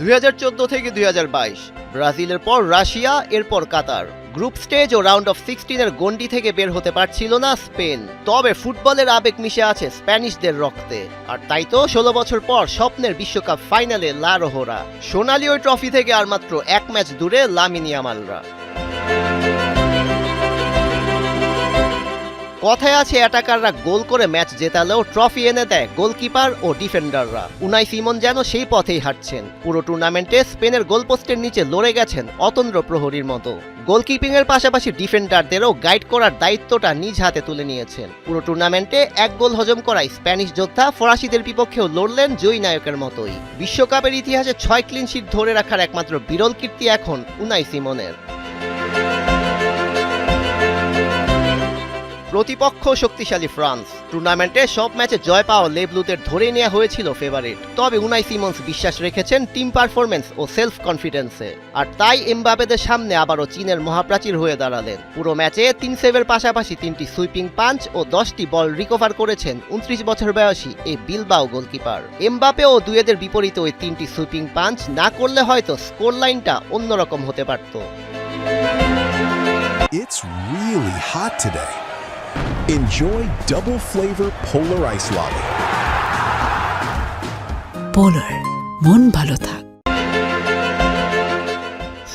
2014 থেকে 2022 ব্রাজিলের পর রাশিয়া, এরপর কাতার। গ্রুপ স্টেজ ও রাউন্ড অফ 16-এর গণ্ডি থেকে বের হতে পারছিল না স্পেন। তবে ফুটবলের আবেগ মিশে আছে স্প্যানিশদের রক্তে, আর তাই তো 16 বছর পর স্বপ্নের বিশ্বকাপ ফাইনালে লা রোহরা। সোনালি ওই ট্রফি থেকে আর মাত্র এক ম্যাচ দূরে লামিন ইয়ামালরা। কথায় আছে অ্যাটাকাররা গোল করে ম্যাচ জেতালেও ট্রফি এনে দেয় গোলকিপার ও ডিফেন্ডাররা। উনাই সিমন যেন সেই পথেই হাঁটছেন। পুরো টুর্নামেন্টে স্পেনের গোলপোস্টের নিচে লড়ে গেছেন অতন্দ্র প্রহরীর মতো। গোলকিপিং এর পাশাপাশি ডিফেন্ডারদেরও গাইড করার দায়িত্বটা নিজ হাতে তুলে নিয়েছেন। পুরো টুর্নামেন্টে এক গোল হজম করায় স্প্যানিশ যোদ্ধা ফরাসিদের বিপক্ষেও লড়লেন জয়ী নায়কের মতোই। বিশ্বকাপের ইতিহাসে 6 ক্লিনশিট ধরে রাখার একমাত্র বিরল কীর্তি এখন উনাই সিমনের। প্রতিপক্ষ শক্তিশালী ফ্রান্স। টুর্নামেন্টে সব ম্যাচে জয় পাওয়া লেব্লুদের ধরে নেওয়া হয়েছিল ফেভারিট। তবে উনাই সিমন্স বিশ্বাস রেখেছেন টিম পারফরমেন্স ও সেলফ কনফিডেন্সে, আর তাই এমবাপেদের সামনে আবারও চীনের মহাপ্রাচীর হয়ে দাঁড়ালেন। পুরো ম্যাচে 3 সেভের পাশাপাশি 3টি সুইপিং পাঞ্চ ও 10টি বল রিকভার করেছেন 29 বছর বয়সী এই বিলবাও গোলকিপার। এমবাপে ও দুয়েদের বিপরীতে ওই 3টি সুইপিং পাঞ্চ না করলে হয়তো স্কোর লাইনটা অন্যরকম হতে পারত। It's really hot today. Enjoy double flavor Polar Ice Latte. Polar, মন ভালো থাক।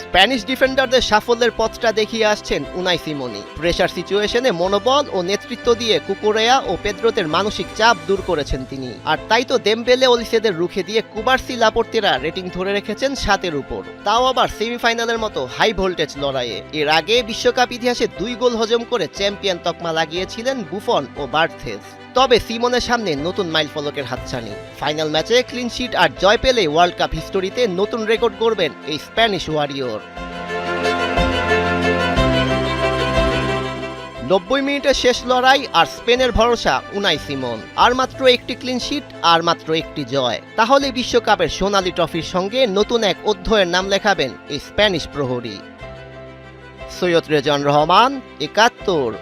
স্প্যানিশ ডিফেন্ডারদের সাফল্যের পথটা দেখিয়ে আসছেন উনাই সিমোনি। প্রেসার সিচুয়েশনে মনোবল ও নেতৃত্ব দিয়ে কুকুরেয়া ও পেদ্রোতের মানসিক চাপ দূর করেছেন তিনি। আর তাই তো দেমবেলে ওলিসেদের রুখে দিয়ে কুবার্সি লাপোর্তেরা রেটিং ধরে রেখেছেন 7-এর উপর, তাও আবার সেমিফাইনালের মতো হাই ভোল্টেজ লড়াইয়ে। এর আগে বিশ্বকাপ ইতিহাসে 2 গোল হজম করে চ্যাম্পিয়ন তকমা লাগিয়েছিলেন বুফন ও বার্থেস। তবে সিমনের সামনে নতুন মাইলফলকের হাতছানি। ফাইনাল ম্যাচে ক্লিনশিট আর জয় পেলে ওয়ার্ল্ড কাপ হিস্টোরিতে নতুন রেকর্ড গড়বেন এই স্প্যানিশ ওয়ারিয়র। 90 মিনিটের শেষ লড়াই, আর স্পেনের ভরসা উনাই সিমন। আর মাত্র একটি ক্লিনশিট, আর মাত্র একটি জয়, তাহলে বিশ্বকাপের সোনালী ট্রফির সঙ্গে নতুন এক অধ্যায়ের নাম লেখাবেন এই স্প্যানিশ প্রহরী। সৈয়দ রেজান রহমান, 71।